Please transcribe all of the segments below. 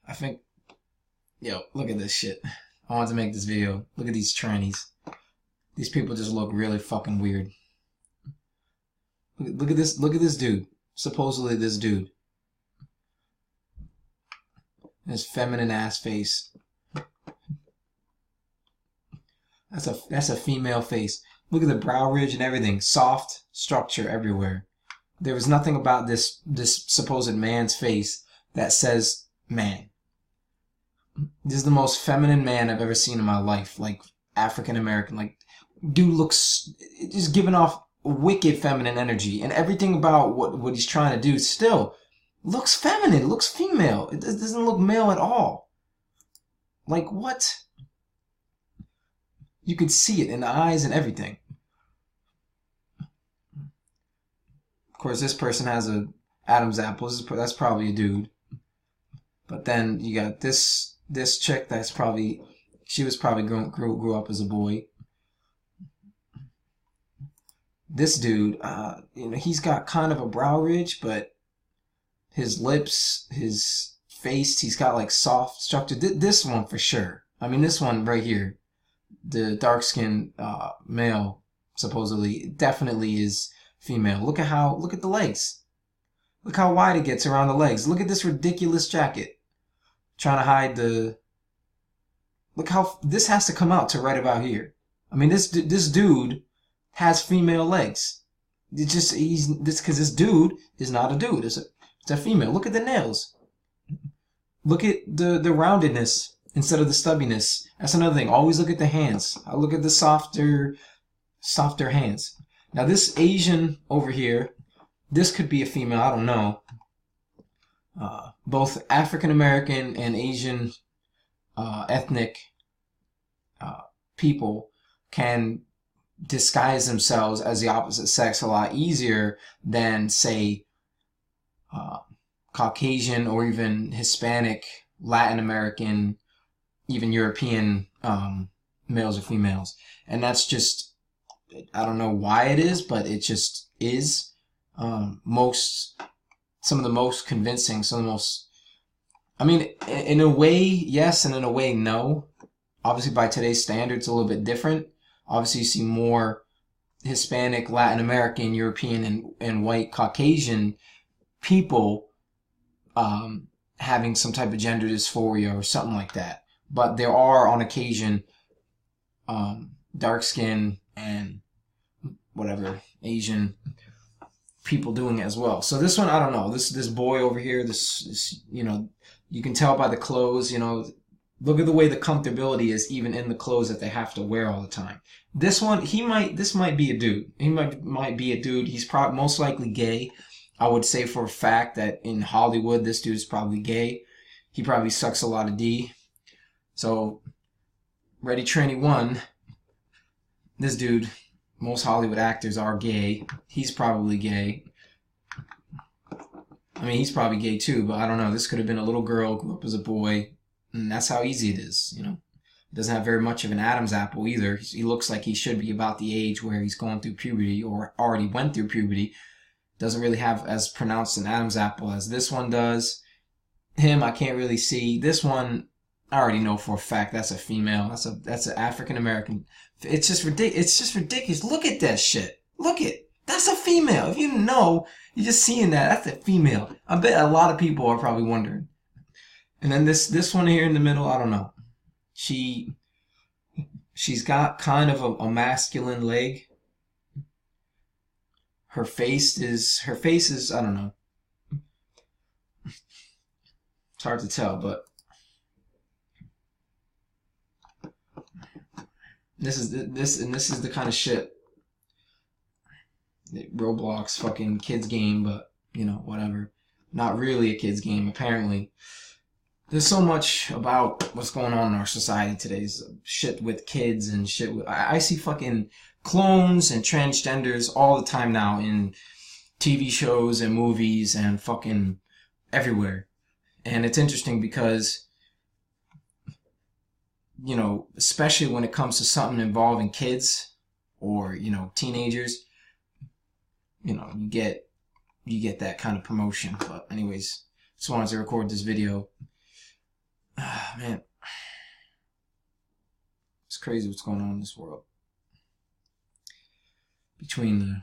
I think, yo, look at this shit. I wanted to make this video. Look at these trannies. These people just look really fucking weird. Look at this. Look at this dude. Supposedly this dude. His feminine ass face. That's a female face. Look at the brow ridge and everything. Soft structure everywhere. There was nothing about this supposed man's face that says man. This is the most feminine man I've ever seen in my life. Like African American. Like, dude looks just giving off wicked feminine energy, and everything about what he's trying to do still looks feminine, looks female. It doesn't look male at all. Like, what? You could see it in the eyes and everything. Of course, this person has a Adam's apple. That's probably a dude. But then you got this chick that's probably, she was probably grew up as a boy. This dude, he's got kind of a brow ridge, but his lips, his face, he's got like soft structure. This one for sure. I mean, this one right here, the dark-skinned male, supposedly, definitely is female. Look at the legs. Look how wide it gets around the legs. Look at this ridiculous jacket. Trying to hide the... Look how... This has to come out to right about here. I mean, this dude has female legs. It's just... Because this dude is not a dude. It's a female. Look at the nails. Look at the roundedness instead of the stubbiness. That's another thing. Always look at the hands. I look at the softer hands. Now, this Asian over here, this could be a female. I don't know. Both African American and Asian ethnic people can disguise themselves as the opposite sex a lot easier than, say, Caucasian or even Hispanic, Latin American, even European males or females. And that's just, I don't know why it is, but it just is. Some of the most convincing, some of the most, I mean, in a way, yes, and in a way, no. Obviously, by today's standards, a little bit different. Obviously, you see more Hispanic, Latin American, European, and white Caucasian people having some type of gender dysphoria or something like that. But there are, on occasion, dark skin and whatever, Asian people doing it as well. So this one, I don't know. This boy over here, this you can tell by the clothes, look at the way the comfortability is even in the clothes that they have to wear all the time. This one, this might be a dude. He might be a dude. He's probably most likely gay. I would say for a fact that in Hollywood, this dude's probably gay. He probably sucks a lot of D. So, ready, Tranny One. This dude, most Hollywood actors are gay. He's probably gay. I mean, he's probably gay too, but I don't know. This could have been a little girl, grew up as a boy, and that's how easy it is, He doesn't have very much of an Adam's apple either. He looks like he should be about the age where he's going through puberty or already went through puberty. Doesn't really have as pronounced an Adam's apple as this one does. Him, I can't really see. This one, I already know for a fact that's a female. That's an African American. It's just ridiculous. It's just ridiculous. Look at that shit. Look it. That's a female. If you know, you're just seeing that. That's a female. I bet a lot of people are probably wondering. And then this one here in the middle, I don't know. She's got kind of a masculine leg. Her face is, I don't know. It's hard to tell, but this is the kind of shit that Roblox fucking kids game, but whatever. Not really a kids game, apparently. There's so much about what's going on in our society today. Shit with kids and shit with, I see fucking clones and transgenders all the time now in TV shows and movies and fucking everywhere. And it's interesting because, especially when it comes to something involving kids or, teenagers, you get you get that kind of promotion. But anyways, just wanted to record this video. Man, it's crazy what's going on in this world. Between the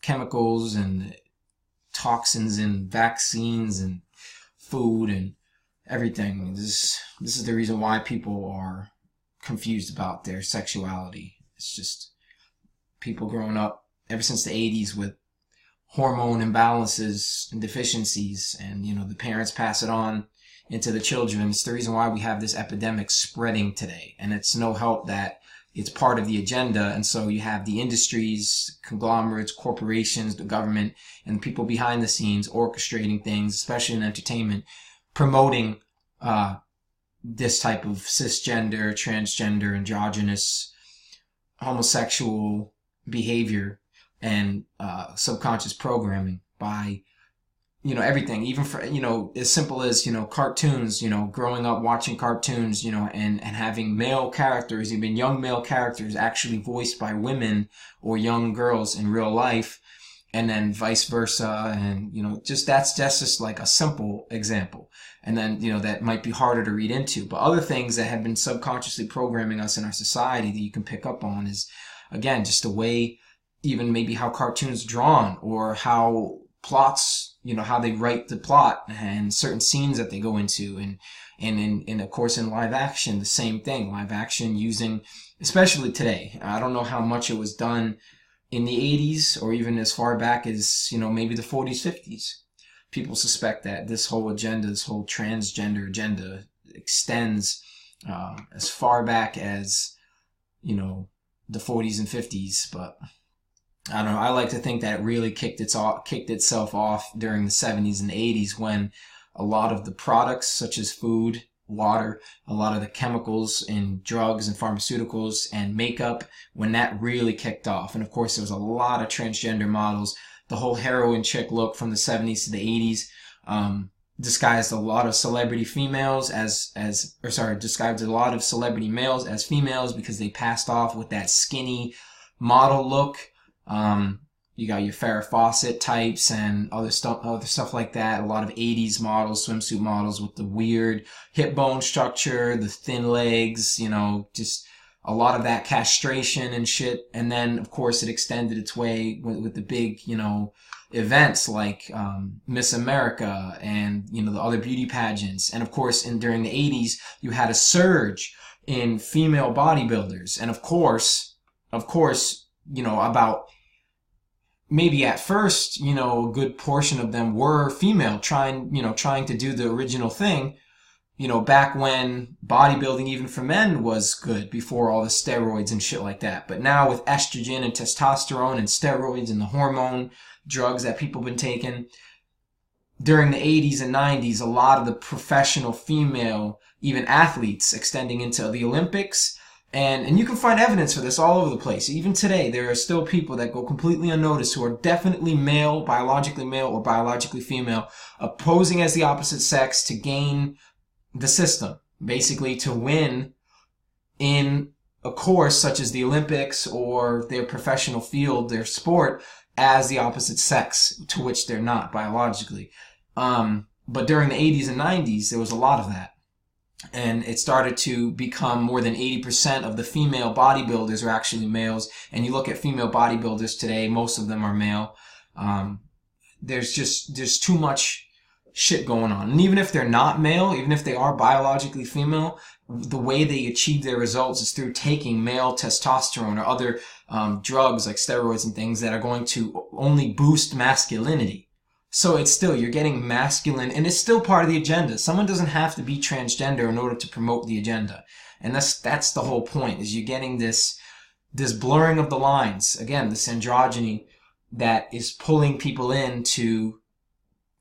chemicals and the toxins and vaccines and food and everything, this is the reason why people are confused about their sexuality. It's just people growing up ever since the 80s with hormone imbalances and deficiencies, and the parents pass it on into the children. It's the reason why we have this epidemic spreading today, and it's no help that it's part of the agenda. And so you have the industries, conglomerates, corporations, the government, and the people behind the scenes orchestrating things, especially in entertainment, promoting this type of cisgender, transgender, androgynous, homosexual behavior and subconscious programming by everything, even for as simple as cartoons, growing up watching cartoons, and having male characters, even young male characters, actually voiced by women or young girls in real life, and then vice versa. And that's just like a simple example. And then that might be harder to read into, but other things that have been subconsciously programming us in our society that you can pick up on is, again, just the way, even maybe how cartoons are drawn, or how plots, how they write the plot, and certain scenes that they go into, and of course in live action, the same thing. Live action using, especially today, I don't know how much it was done in the 80s or even as far back as, maybe the 40s, 50s. People suspect that this whole agenda, this whole transgender agenda extends as far back as, the 40s and 50s, but I don't know. I like to think that it really kicked itself off during the 70s and 80s, when a lot of the products, such as food, water, a lot of the chemicals in drugs and pharmaceuticals and makeup, when that really kicked off. And of course, there was a lot of transgender models. The whole heroin chick look from the 70s to the 80s disguised a lot of celebrity females disguised a lot of celebrity males as females, because they passed off with that skinny model look. You got your Farrah Fawcett types and other stuff like that. A lot of 80s models, swimsuit models with the weird hip bone structure, the thin legs, just a lot of that castration and shit. And then, of course, it extended its way with the big, events like Miss America and, the other beauty pageants. And of course, during the 80s, you had a surge in female bodybuilders. And of course, about maybe at first, a good portion of them were female, trying to do the original thing, back when bodybuilding even for men was good, before all the steroids and shit like that. But now with estrogen and testosterone and steroids and the hormone drugs that people have been taking, during the 80s and 90s, a lot of the professional female, even athletes, extending into the Olympics. And you can find evidence for this all over the place. Even today, there are still people that go completely unnoticed who are definitely male, biologically male or biologically female, posing as the opposite sex to gain the system, basically to win in a course such as the Olympics or their professional field, their sport, as the opposite sex, to which they're not biologically. But during the 80s and 90s, there was a lot of that. And it started to become more than 80% of the female bodybuilders are actually males. And you look at female bodybuilders today, most of them are male. There's too much shit going on. And even if they're not male, even if they are biologically female, the way they achieve their results is through taking male testosterone or other drugs like steroids and things that are going to only boost masculinity. So it's still, you're getting masculine, and it's still part of the agenda. Someone doesn't have to be transgender in order to promote the agenda. And that's the whole point, is you're getting this blurring of the lines. Again, this androgyny that is pulling people into,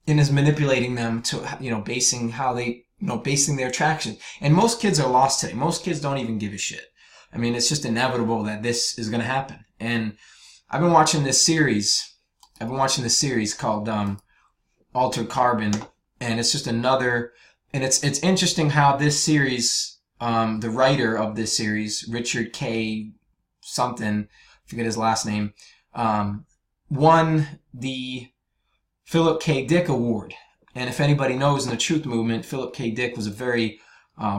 and is manipulating them to, basing how they, basing their attraction. And most kids are lost today. Most kids don't even give a shit. I mean, it's just inevitable that this is going to happen. And I've been watching this series called Altered Carbon, and it's just another, and it's interesting how this series, the writer of this series, Richard K. something, I forget his last name, won the Philip K. Dick Award. And if anybody knows, in the Truth Movement, Philip K. Dick was a very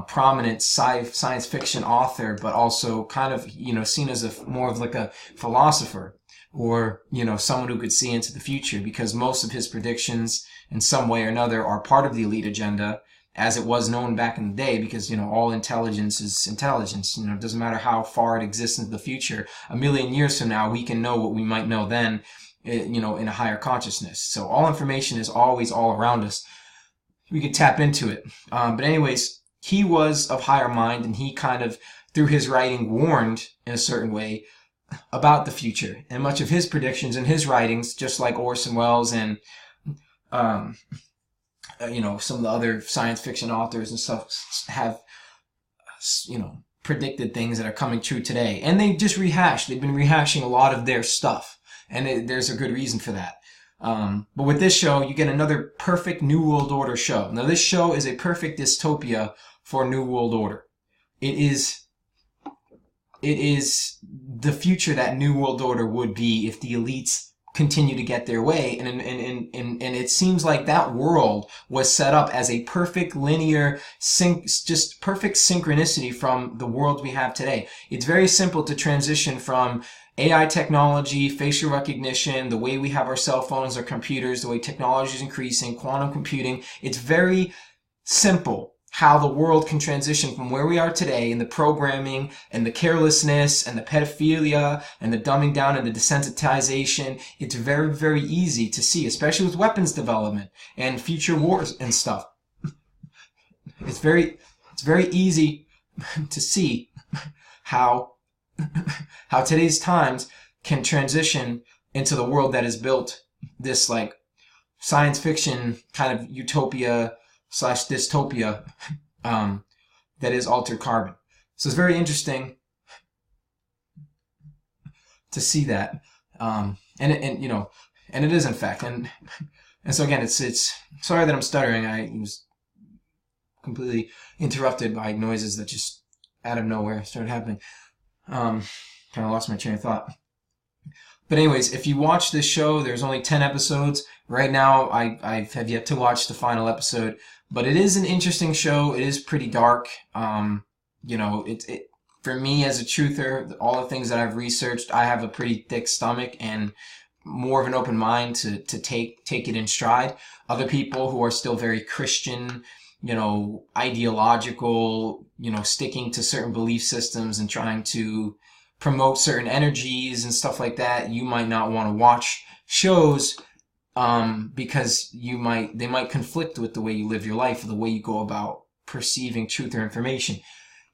prominent science fiction author, but also kind of, seen as more of like a philosopher, or, someone who could see into the future, because most of his predictions in some way or another are part of the elite agenda, as it was known back in the day, because, all intelligence is intelligence. It doesn't matter how far it exists into the future. A million years from now, we can know what we might know then, in a higher consciousness. So all information is always all around us. We could tap into it. But anyways, he was of higher mind, and he kind of, through his writing, warned in a certain way about the future. And much of his predictions and his writings, just like Orson Welles and, some of the other science fiction authors and stuff, have, predicted things that are coming true today. And they just they've been rehashing a lot of their stuff. And there's a good reason for that. But with this show, you get another perfect New World Order show. Now, this show is a perfect dystopia for New World Order. It is the future that New World Order would be if the elites continue to get their way. And it seems like that world was set up as a perfect linear, just perfect synchronicity from the world we have today. It's very simple to transition from AI technology, facial recognition, the way we have our cell phones or computers, the way technology is increasing, quantum computing. It's very simple how the world can transition from where we are today, in the programming and the carelessness and the pedophilia and the dumbing down and the desensitization. It's very, very easy to see, especially with weapons development and future wars and stuff. It's very easy to see how today's times can transition into the world that is built, this like science fiction kind of utopia / dystopia that is Altered Carbon. So it's very interesting to see that, and it is in fact, and so again, it's sorry that I'm stuttering. I was completely interrupted by noises that just out of nowhere started happening. Kind of lost my train of thought. But anyways, if you watch this show, there's only 10 episodes. Right now, I have yet to watch the final episode. But it is an interesting show. It is pretty dark. It for me as a truther, all the things that I've researched, I have a pretty thick stomach and more of an open mind to take it in stride. Other people who are still very Christian, ideological, sticking to certain belief systems and trying to promote certain energies and stuff like that, you might not want to watch shows because they might conflict with the way you live your life or the way you go about perceiving truth or information.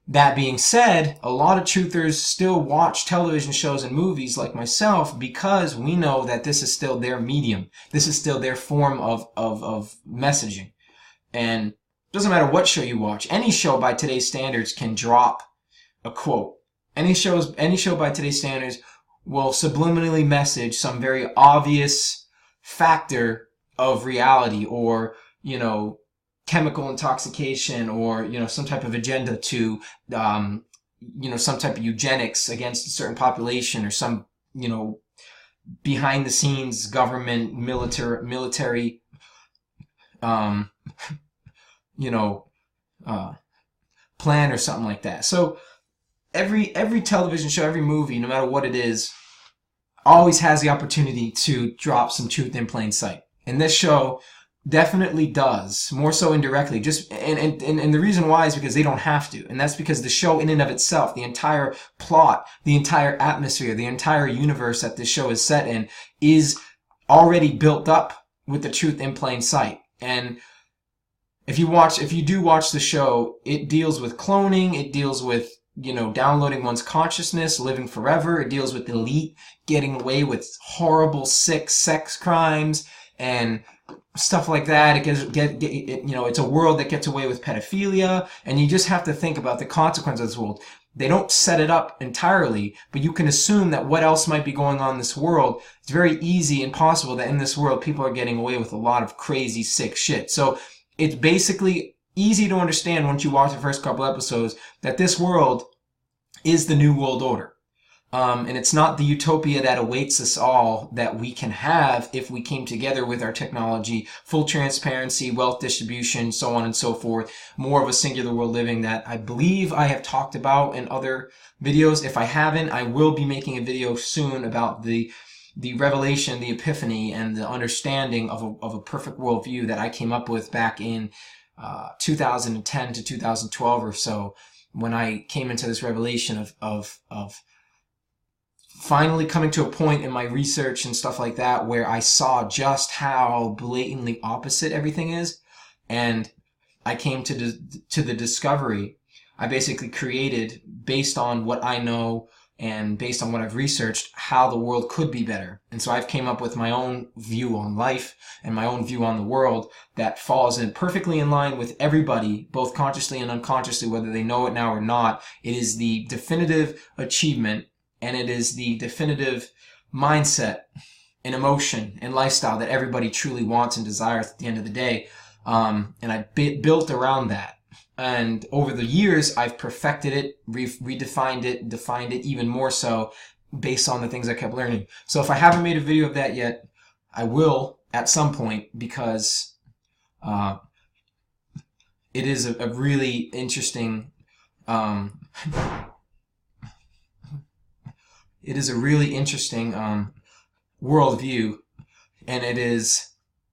That being said, a lot of truthers still watch television shows and movies like myself because we know that this is still their medium. This is still their form of messaging. And it doesn't matter what show you watch. Any show by today's standards can drop a quote. Any show by today's standards will subliminally message some very obvious factor of reality, or, chemical intoxication, or, some type of agenda to, some type of eugenics against a certain population, or some, behind the scenes government, military, plan or something like that. So every television show, every movie, no matter what it is, always has the opportunity to drop some truth in plain sight. And this show definitely does, more so indirectly. And the reason why is because they don't have to. And that's because the show in and of itself, the entire plot, the entire atmosphere, the entire universe that this show is set in is already built up with the truth in plain sight. And if you do watch the show, it deals with cloning, it deals with, downloading one's consciousness, living forever. It deals with elite getting away with horrible, sick sex crimes and stuff like that. It's a world that gets away with pedophilia, and you just have to think about the consequences of this world. They don't set it up entirely, but you can assume that what else might be going on in this world. It's very easy and possible that in this world, people are getting away with a lot of crazy, sick shit. So it's basically easy to understand once you watch the first couple episodes that this world is the New World Order. And it's not the utopia that awaits us all that we can have if we came together with our technology, full transparency, wealth distribution, so on and so forth, more of a singular world living that I believe I have talked about in other videos. If I haven't, I will be making a video soon about the revelation, the epiphany, and the understanding of a perfect worldview that I came up with back in 2010 to 2012 or so, when I came into this revelation of finally coming to a point in my research and stuff like that where I saw just how blatantly opposite everything is, and I came to the discovery. I basically created, based on what I know and based on what I've researched, how the world could be better. And so I've came up with my own view on life and my own view on the world that falls in perfectly in line with everybody, both consciously and unconsciously, whether they know it now or not. It is the definitive achievement, and it is the definitive mindset and emotion and lifestyle that everybody truly wants and desires at the end of the day. And I built around that. And over the years, I've perfected it, redefined it, defined it even more so based on the things I kept learning. So if I haven't made a video of that yet, I will at some point, because it is a really interesting worldview, and it is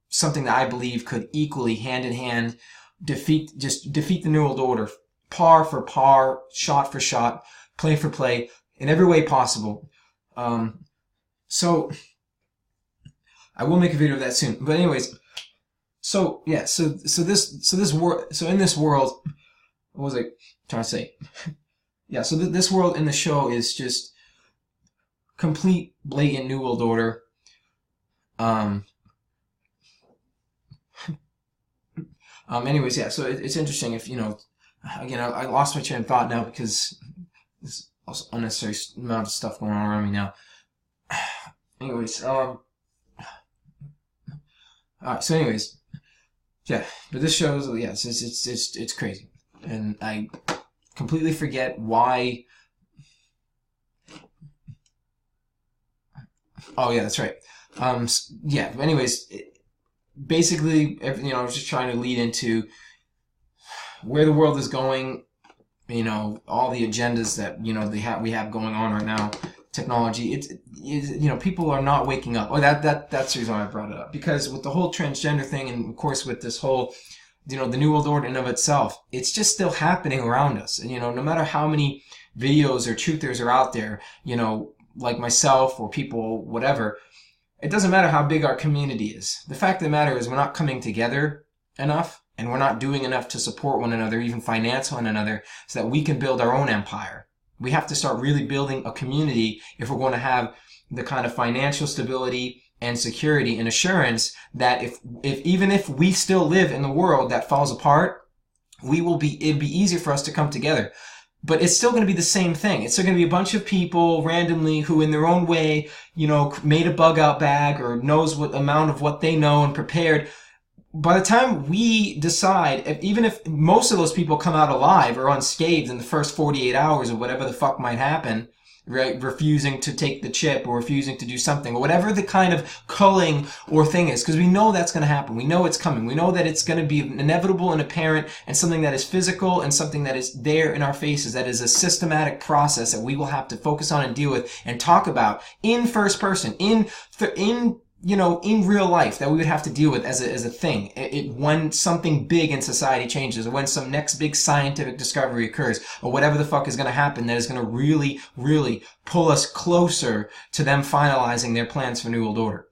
something that I believe could equally, hand in hand, defeat the New World Order, par for par, shot for shot, play for play, in every way possible. So I will make a video of that soon. But anyways, so yeah, so in this world, what was I trying to say? Yeah, so this world in the show is just complete blatant New World Order. Anyways, yeah, so it's interesting if, again, I lost my train of thought now because there's also unnecessary amount of stuff going on around me now. Anyways, alright, so anyways, yeah, but this shows, yeah, it's crazy. And I completely forget why. Oh, yeah, that's right. Yeah, but anyways, basically, I was just trying to lead into where the world is going, all the agendas that, we have going on right now, technology. People are not waking up. Oh, that's the reason why I brought it up. Because with the whole transgender thing, and of course with this whole, the New World Order in of itself, it's just still happening around us. And, no matter how many videos or truthers are out there, like myself or people, whatever, it doesn't matter how big our community is. The fact of the matter is we're not coming together enough, and we're not doing enough to support one another, even finance one another, so that we can build our own empire. We have to start really building a community if we're going to have the kind of financial stability and security and assurance that even if we still live in the world that falls apart, it'd be easier for us to come together. But it's still going to be the same thing. It's still going to be a bunch of people randomly who in their own way, made a bug out bag or knows what amount of what they know and prepared. By the time we decide, even if most of those people come out alive or unscathed in the first 48 hours or whatever the fuck might happen, right, refusing to take the chip or refusing to do something or whatever the kind of culling or thing is, because we know that's going to happen. We know it's coming. We know that it's going to be inevitable and apparent, and something that is physical and something that is there in our faces, that is a systematic process that we will have to focus on and deal with and talk about in first person, in real life, that we would have to deal with as a thing. When something big in society changes, or when some next big scientific discovery occurs, or whatever the fuck is going to happen that is going to really, really pull us closer to them finalizing their plans for New World Order.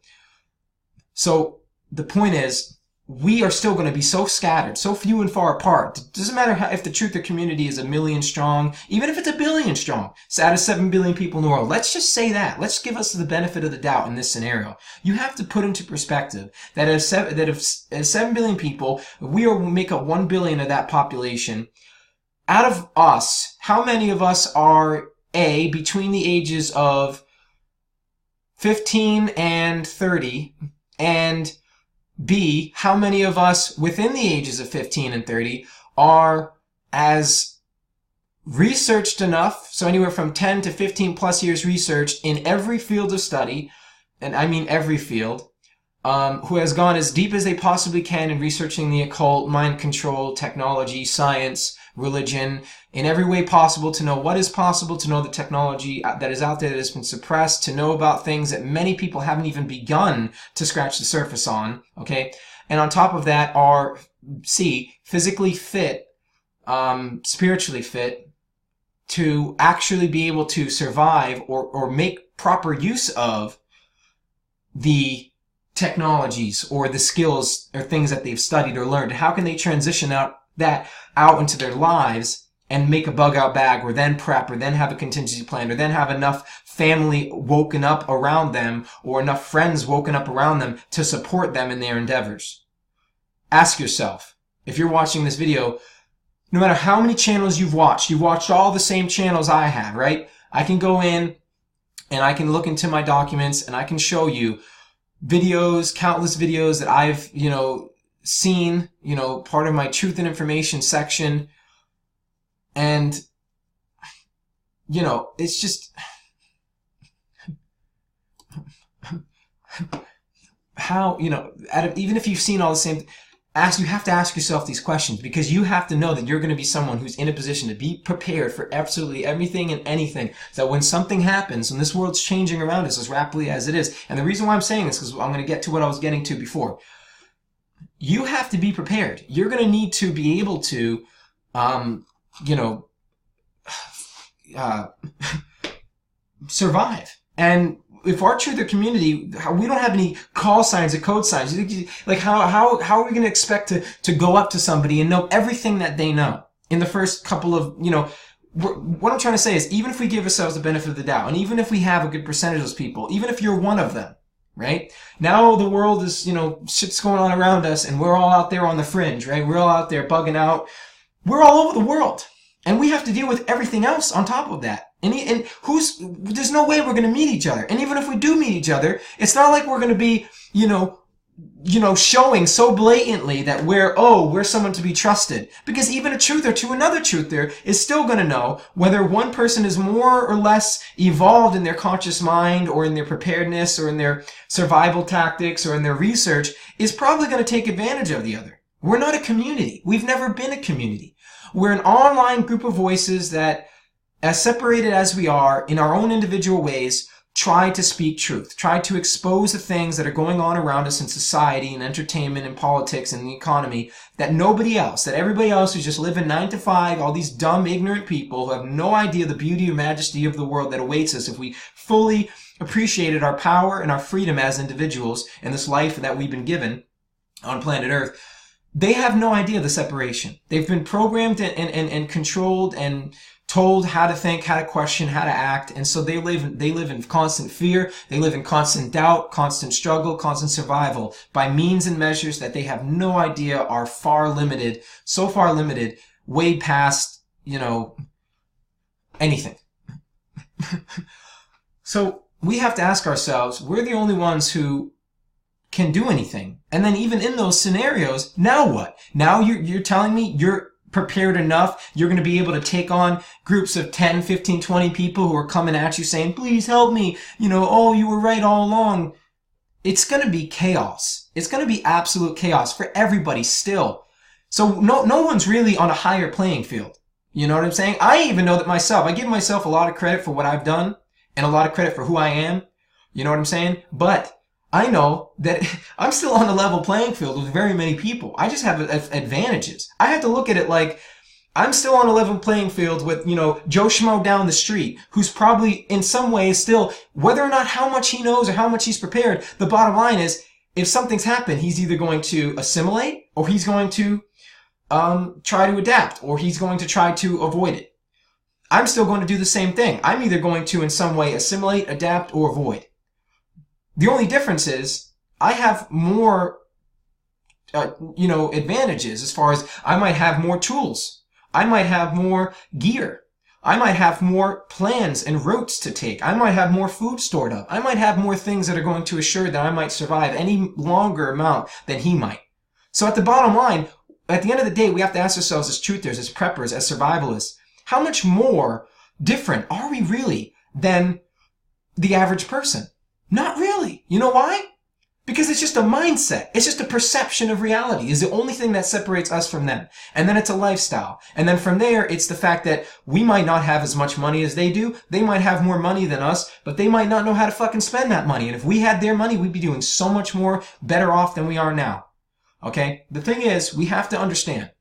So the point is, we are still going to be so scattered, so few and far apart. It doesn't matter if the truther community is 1 million strong, even if it's 1 billion strong. It's out of 7 billion people in the world. Let's just say that. Let's give us the benefit of the doubt in this scenario. You have to put into perspective that if 7 billion people, we make up 1 billion of that population. Out of us, how many of us are between the ages of 15 and 30, and B, how many of us within the ages of 15 and 30 are as researched enough, so anywhere from 10 to 15 plus years researched in every field of study, and I mean every field, who has gone as deep as they possibly can in researching the occult, mind control, technology, science, religion, in every way possible to know what is possible, to know the technology that is out there that has been suppressed, to know about things that many people haven't even begun to scratch the surface on, okay? And on top of that are, physically fit, spiritually fit, to actually be able to survive or make proper use of the technologies or the skills or things that they've studied or learned. How can they transition that out into their lives and make a bug out bag, or then prep, or then have a contingency plan, or then have enough family woken up around them or enough friends woken up around them to support them in their endeavors? Ask yourself, if you're watching this video, no matter how many channels you've watched all the same channels I have, right? I can go in and I can look into my documents and I can show you videos, countless videos that I've, seen, part of my truth and information section. And, it's just, how, even if you've seen all the same, you have to ask yourself these questions, because you have to know that you're going to be someone who's in a position to be prepared for absolutely everything and anything. So that when something happens, and this world's changing around us as rapidly as it is, and the reason why I'm saying this is because I'm going to get to what I was getting to before. You have to be prepared. You're going to need to be able to, survive. And if our truther community, we don't have any call signs or code signs. Like, how are we going to expect to go up to somebody and know everything that they know in the first couple of, what I'm trying to say is, even if we give ourselves the benefit of the doubt, and even if we have a good percentage of those people, even if you're one of them, right? Now the world is, shit's going on around us, and we're all out there on the fringe, right? We're all out there bugging out. We're all over the world. And we have to deal with everything else on top of that. And there's no way we're going to meet each other. And even if we do meet each other, it's not like we're going to be, showing so blatantly that we're someone to be trusted. Because even a truther to another truther is still going to know whether one person is more or less evolved in their conscious mind, or in their preparedness, or in their survival tactics, or in their research, is probably going to take advantage of the other. We're not a community. We've never been a community. We're an online group of voices that, as separated as we are in our own individual ways, try to speak truth, try to expose the things that are going on around us in society and entertainment and politics and the economy that everybody else who's just living 9 to 5, all these dumb, ignorant people who have no idea the beauty and majesty of the world that awaits us if we fully appreciated our power and our freedom as individuals in this life that we've been given on planet Earth. They have no idea the separation. They've been programmed and controlled and told how to think, how to question, how to act, and so they live in constant fear. They live in constant doubt, constant struggle, constant survival by means and measures that they have no idea are so far limited, way past, anything. So we have to ask ourselves, we're the only ones who can do anything. And then even in those scenarios, now what? Now you're telling me you're prepared enough, you're going to be able to take on groups of 10, 15, 20 people who are coming at you saying, please help me, you were right all along. It's going to be chaos. It's going to be absolute chaos for everybody still. So no one's really on a higher playing field. You know what I'm saying? I even know that myself. I give myself a lot of credit for what I've done and a lot of credit for who I am. You know what I'm saying? But I know that I'm still on a level playing field with very many people. I just have advantages. I have to look at it like I'm still on a level playing field with, Joe Schmo down the street, who's probably in some ways still, whether or not how much he knows or how much he's prepared, the bottom line is, if something's happened, he's either going to assimilate, or he's going to try to adapt, or he's going to try to avoid it. I'm still going to do the same thing. I'm either going to in some way assimilate, adapt, or avoid. The only difference is I have more, advantages as far as I might have more tools. I might have more gear. I might have more plans and routes to take. I might have more food stored up. I might have more things that are going to assure that I might survive any longer amount than he might. So at the bottom line, at the end of the day, we have to ask ourselves as truthers, as preppers, as survivalists, How much more different are we really than the average person? Not really. You know why? Because it's just a mindset. It's just a perception of reality is the only thing that separates us from them. And then it's a lifestyle. And then from there, it's the fact that we might not have as much money as they do. They might have more money than us, but they might not know how to fucking spend that money. And if we had their money, we'd be doing so much more better off than we are now. Okay? The thing is, we have to understand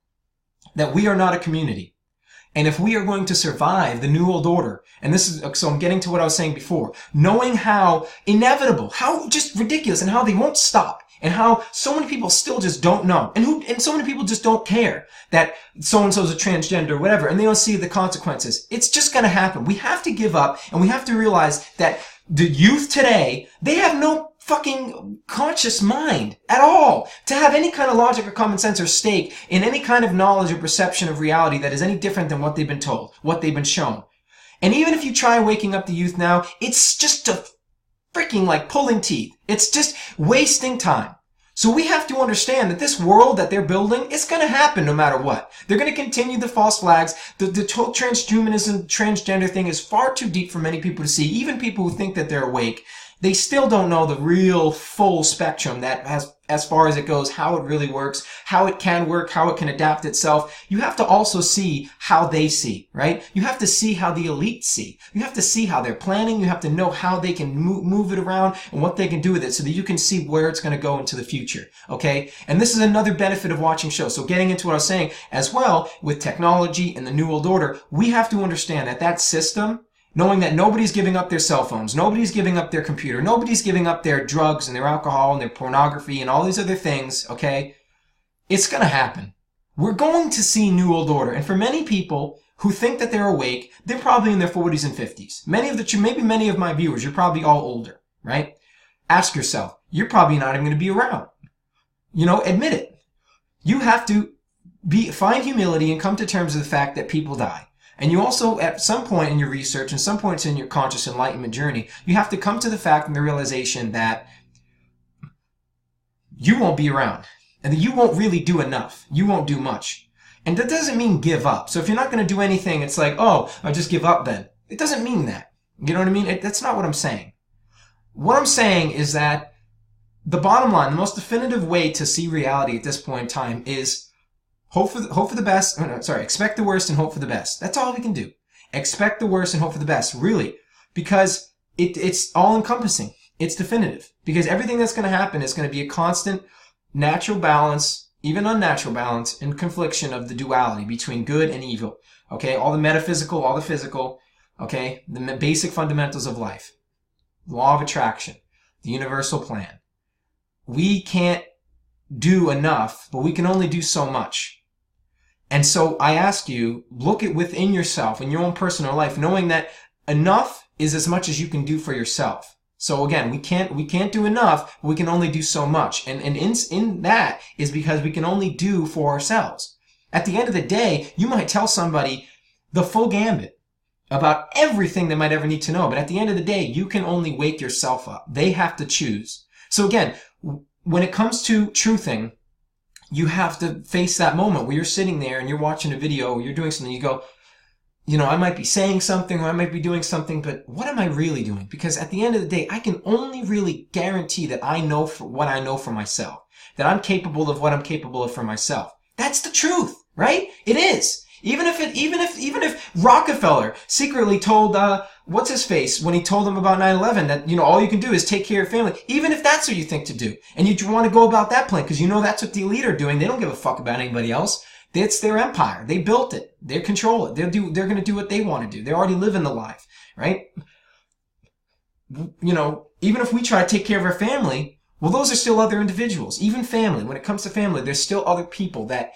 that we are not a community. And if we are going to survive the New World Order, and this is, so I'm getting to what I was saying before, knowing how inevitable, how just ridiculous, and how they won't stop, and how so many people still just don't know, and so many people just don't care that so-and-so's a transgender or whatever, and they don't see the consequences. It's just gonna happen. We have to give up, and we have to realize that the youth today, they have no fucking conscious mind at all to have any kind of logic or common sense or stake in any kind of knowledge or perception of reality that is any different than what they've been told, what they've been shown. And even if you try waking up the youth now, it's just a freaking like pulling teeth. It's just wasting time. So we have to understand that this world that they're building is going to happen no matter what. They're going to continue the false flags. The total transhumanism, transgender thing is far too deep for many people to see. Even people who think that they're awake, they still don't know the real full spectrum that has, as far as it goes, how it really works, how it can work, how it can adapt itself. You have to also see how they see, right? You have to see how the elites see. You have to see how they're planning. You have to know how they can move it around and what they can do with it so that you can see where it's going to go into the future, okay? And this is another benefit of watching shows. So getting into what I was saying as well, with technology and the New World Order, we have to understand that that system, knowing that nobody's giving up their cell phones, nobody's giving up their computer, nobody's giving up their drugs and their alcohol and their pornography and all these other things, okay? It's gonna happen. We're going to see New World Order. And for many people who think that they're awake, they're probably in their 40s and 50s. Maybe many of my viewers, you're probably all older, right? Ask yourself, you're probably not even gonna be around. You know, admit it. You have to find humility and come to terms with the fact that people die. And you also, at some point in your research and some points in your conscious enlightenment journey, you have to come to the fact and the realization that you won't be around and that you won't really do enough. You won't do much. And that doesn't mean give up. So if you're not going to do anything, it's like, oh, I'll just give up then. It doesn't mean that. You know what I mean? That's not what I'm saying. What I'm saying is that the bottom line, the most definitive way to see reality at this point in time is hope for the best. Expect the worst and hope for the best. That's all we can do. Expect the worst and hope for the best, really, because it's all encompassing. It's definitive, because everything that's going to happen is going to be a constant natural balance, even unnatural balance, and confliction of the duality between good and evil. Okay, all the metaphysical, all the physical. Okay, the basic fundamentals of life, law of attraction, the universal plan. We can't do enough, but we can only do so much. And so I ask you, look at within yourself in your own personal life, knowing that enough is as much as you can do for yourself. So again, we can't do enough, but we can only do so much. And in that is because we can only do for ourselves. At the end of the day, you might tell somebody the full gambit about everything they might ever need to know. But at the end of the day, you can only wake yourself up. They have to choose. So again, when it comes to truthing, you have to face that moment where you're sitting there and you're watching a video or you're doing something. You go, you know, I might be saying something or I might be doing something, but what am I really doing? Because at the end of the day, I can only really guarantee that I know for what I know for myself, that I'm capable of what I'm capable of for myself. That's the truth, right? It is. Even if Rockefeller secretly told, what's his face when he told him about 9/11 that, you know, all you can do is take care of your family. Even if that's what you think to do and you want to go about that plan because you know that's what the elite are doing. They don't give a fuck about anybody else. It's their empire. They built it. They control it. They're going to do what they want to do. They're already living the life, right? You know, even if we try to take care of our family, well, those are still other individuals. Even family. When it comes to family, there's still other people that,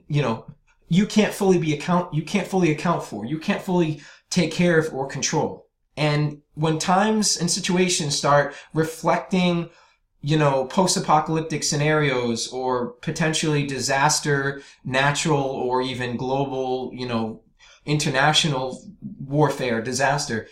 you know, you can't fully account for. You can't fully take care of or control. And when times and situations start reflecting, you know, post-apocalyptic scenarios or potentially disaster, natural or even global, you know, international warfare, disaster,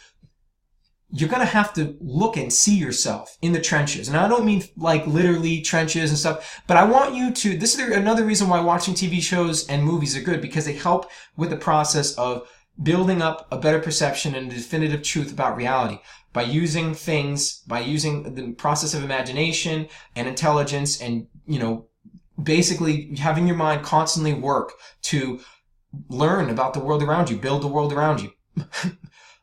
you're going to have to look and see yourself in the trenches. And I don't mean like literally trenches and stuff, but I want you to, this is another reason why watching TV shows and movies are good, because they help with the process of building up a better perception and a definitive truth about reality by using the process of imagination and intelligence and, basically having your mind constantly work to learn about the world around you, build the world around you.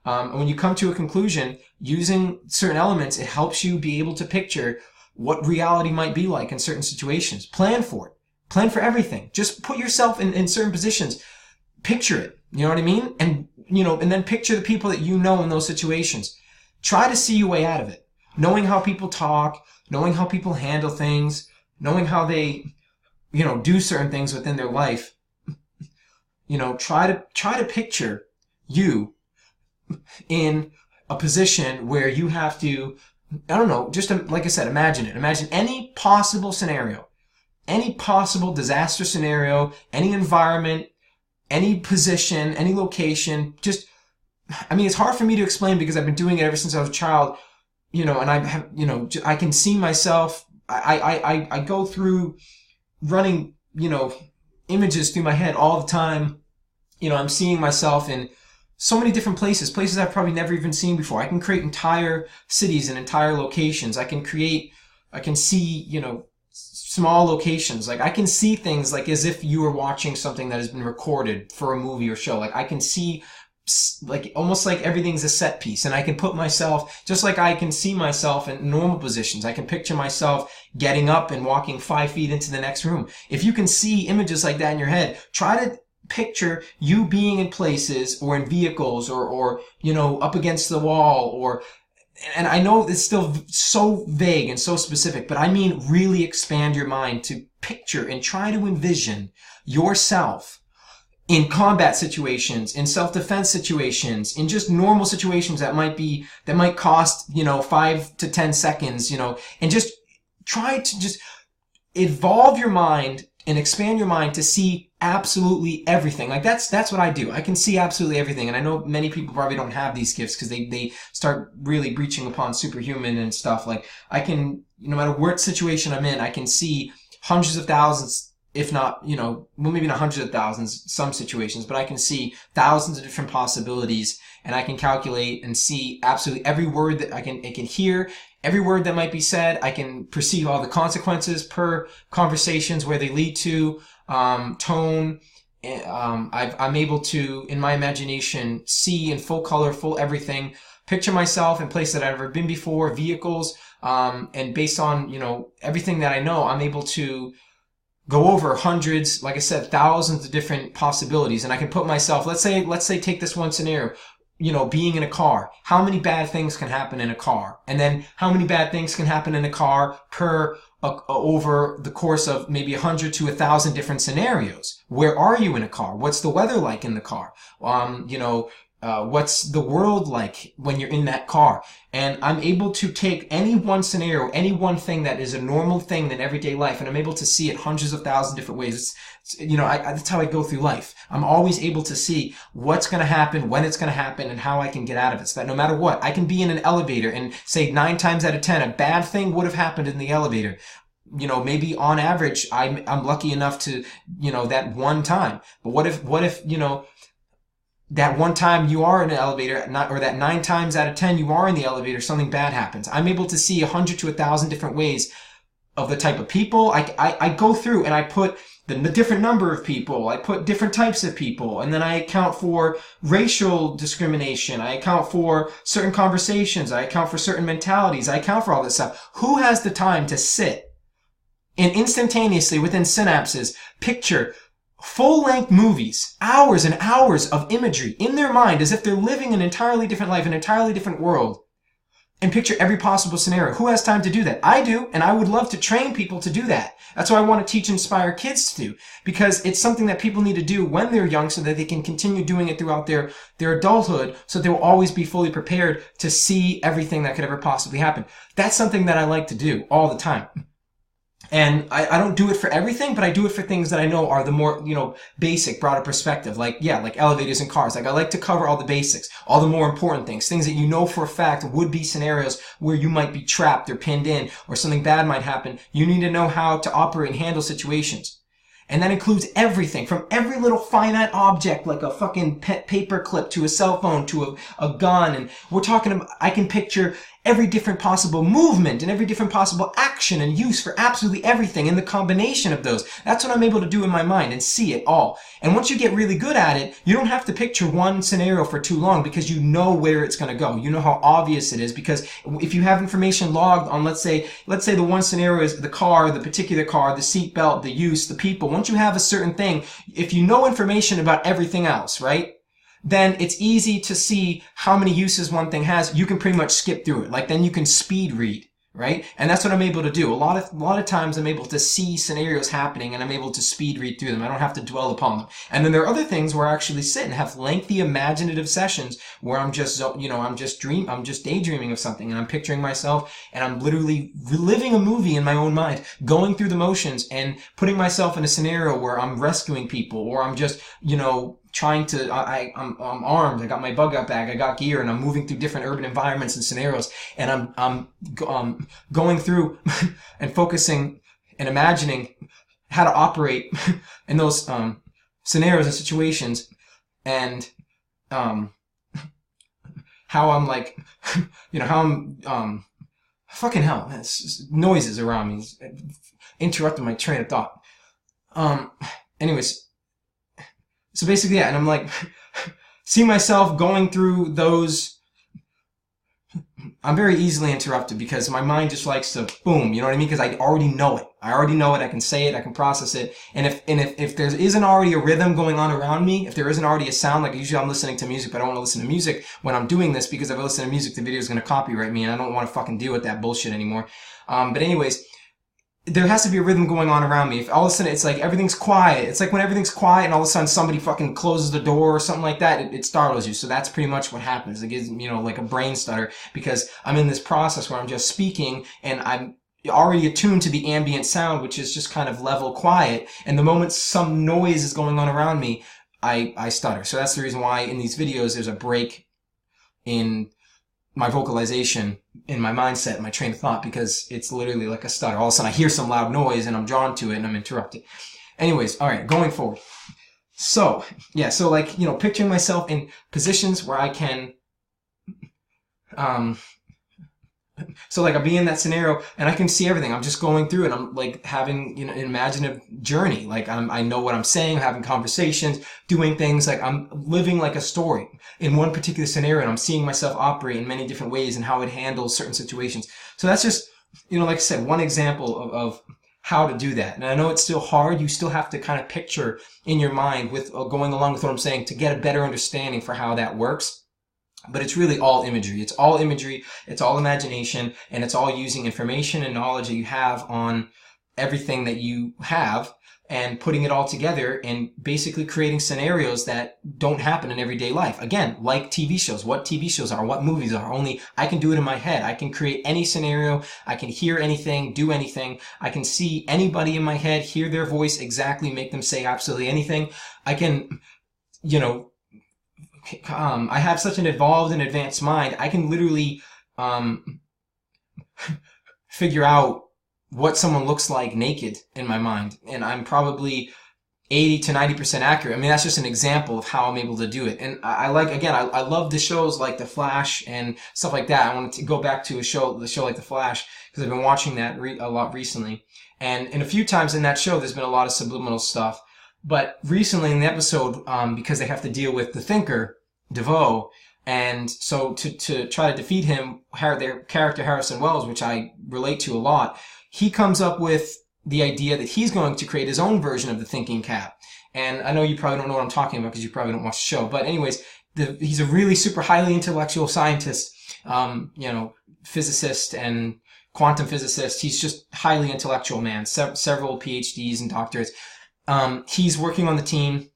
And when you come to a conclusion, using certain elements, it helps you be able to picture what reality might be like in certain situations. Plan for it. Plan for everything. Just put yourself in certain positions. Picture it. You know what I mean? And, and then picture the people that you know in those situations. Try to see your way out of it. Knowing how people talk, knowing how people handle things, knowing how they, do certain things within their life. Try to picture you in a position where you have to, like I said, imagine it. Imagine any possible scenario, any possible disaster scenario, any environment, any position, any location. It's hard for me to explain because I've been doing it ever since I was a child, and I have, I can see myself. I go through running, images through my head all the time. I'm seeing myself in so many different places I've probably never even seen before. I can create entire cities and entire locations. I can see, small locations. Like I can see things like as if you were watching something that has been recorded for a movie or show. Like I can see like almost like everything's a set piece, and I can put myself, just like I can see myself in normal positions. I can picture myself getting up and walking 5 feet into the next room. If you can see images like that in your head, try to picture you being in places or in vehicles or up against the wall and I know it's still so vague and so specific, but I mean really expand your mind to picture and try to envision yourself in combat situations, in self-defense situations, in just normal situations that might cost, 5 to 10 seconds, and just try to just evolve your mind and expand your mind to see absolutely everything. Like that's what I do. I can see absolutely everything. And I know many people probably don't have these gifts because they start really breaching upon superhuman and stuff. Like I can, no matter what situation I'm in, I can see hundreds of thousands, if not, maybe not hundreds of thousands, some situations, but I can see thousands of different possibilities, and I can calculate and see absolutely every word that I can hear. Every word that might be said, I can perceive all the consequences per conversations, where they lead to, tone. I'm able to, in my imagination, see in full color, full everything, picture myself in places that I've never been before, vehicles, and based on, everything that I know, I'm able to go over hundreds, like I said, thousands of different possibilities. And I can put myself, let's say take this one scenario, being in a car. How many bad things can happen in a car? And then how many bad things can happen in a car over the course of maybe 100 to 1,000 different scenarios? Where are you in a car? What's the weather like in the car? What's the world like when you're in that car? And I'm able to take any one scenario, any one thing that is a normal thing in everyday life, and I'm able to see it hundreds of thousands different ways. That's how I go through life. I'm always able to see what's going to happen, when it's going to happen, and how I can get out of it. So that no matter what, I can be in an elevator and say 9 times out of 10, a bad thing would have happened in the elevator. Maybe on average, I'm lucky enough to, that one time. But what if, that one time you are in an elevator, or that 9 times out of 10 you are in the elevator, something bad happens. I'm able to see 100 to 1,000 different ways of the type of people. I go through and I put the different number of people. I put different types of people. And then I account for racial discrimination. I account for certain conversations. I account for certain mentalities. I account for all this stuff. Who has the time to sit and instantaneously, within synapses, picture full-length movies, hours and hours of imagery in their mind as if they're living an entirely different life, an entirely different world, and picture every possible scenario? Who has time to do that? I do, and I would love to train people to do that. That's what I want to teach and inspire kids to do, because it's something that people need to do when they're young so that they can continue doing it throughout their adulthood, so they will always be fully prepared to see everything that could ever possibly happen. That's something that I like to do all the time. And I don't do it for everything, but I do it for things that I know are the more, basic, broader perspective. Like elevators and cars. Like I like to cover all the basics, all the more important things that for a fact would be scenarios where you might be trapped or pinned in, or something bad might happen. You need to know how to operate and handle situations. And that includes everything from every little finite object like a fucking pet paper clip to a cell phone to a gun. And we're talking about, I can picture every different possible movement and every different possible action and use for absolutely everything and the combination of those. That's what I'm able to do in my mind and see it all. And once you get really good at it, you don't have to picture one scenario for too long because you know where it's going to go. You know how obvious it is, because if you have information logged on, let's say the one scenario is the car, the particular car, the seat belt, the use, the people. Once you have a certain thing, if you know information about everything else, right? Then it's easy to see how many uses one thing has. You can pretty much skip through it. Like, then you can speed read, right? And that's what I'm able to do. A lot of times I'm able to see scenarios happening and I'm able to speed read through them. I don't have to dwell upon them. And then there are other things where I actually sit and have lengthy imaginative sessions where I'm just, I'm just daydreaming of something and I'm picturing myself and I'm literally reliving a movie in my own mind, going through the motions and putting myself in a scenario where I'm rescuing people or I'm just, trying to, I'm armed, I got my bug out bag, I got gear, and I'm moving through different urban environments and scenarios, and I'm going through and focusing and imagining how to operate in those scenarios and situations, and how I'm like, how I'm fucking hell, man, it's just noises around me, it's interrupting my train of thought. Anyways. So basically, yeah, and I'm like, see myself going through those. I'm very easily interrupted because my mind just likes to boom, you know what I mean? Because I already know it. I can say it, I can process it. And if there isn't already a rhythm going on around me, if there isn't already a sound, like usually I'm listening to music, but I don't want to listen to music when I'm doing this because if I listen to music, the video is going to copyright me and I don't want to fucking deal with that bullshit anymore. But anyways, there has to be a rhythm going on around me. If all of a sudden it's like everything's quiet, it's like when everything's quiet and all of a sudden somebody fucking closes the door or something like that, it startles you. So that's pretty much what happens. It gives, like a brain stutter because I'm in this process where I'm just speaking and I'm already attuned to the ambient sound, which is just kind of level quiet. And the moment some noise is going on around me, I stutter. So that's the reason why in these videos there's a break in my vocalization, in my mindset, my train of thought, because it's literally like a stutter. All of a sudden I hear some loud noise and I'm drawn to it and I'm interrupted. Anyways, all right, going forward. So, yeah, so like, picturing myself in positions where I can, so like I'll be in that scenario and I can see everything. I'm just going through it. I'm like having, an imaginative journey. Like I know what I'm saying, having conversations, doing things. Like I'm living like a story in one particular scenario and I'm seeing myself operate in many different ways and how it handles certain situations. So that's just, like I said, one example of how to do that. And I know it's still hard. You still have to kind of picture in your mind with going along with what I'm saying to get a better understanding for how that works. But it's really all imagery. It's all imagery. It's all imagination. And it's all using information and knowledge that you have on everything that you have and putting it all together and basically creating scenarios that don't happen in everyday life. Again, like TV shows, what TV shows are, what movies are. Only I can do it in my head. I can create any scenario. I can hear anything, do anything. I can see anybody in my head, hear their voice exactly, make them say absolutely anything. I can, I have such an evolved and advanced mind. I can literally figure out what someone looks like naked in my mind, and I'm probably 80 to 90% accurate. I mean, that's just an example of how I'm able to do it. And I love the shows like The Flash and stuff like that. I want to go back to the show like The Flash because I've been watching that a lot recently. And a few times in that show, there's been a lot of subliminal stuff. But recently in the episode, because they have to deal with the Thinker, DeVoe, and so to try to defeat him, their character Harrison Wells, which I relate to a lot, he comes up with the idea that he's going to create his own version of the thinking cap. And I know you probably don't know what I'm talking about because you probably don't watch the show. But anyways, he's a really super highly intellectual scientist, physicist and quantum physicist. He's just highly intellectual man, several PhDs and doctorates. He's working on the team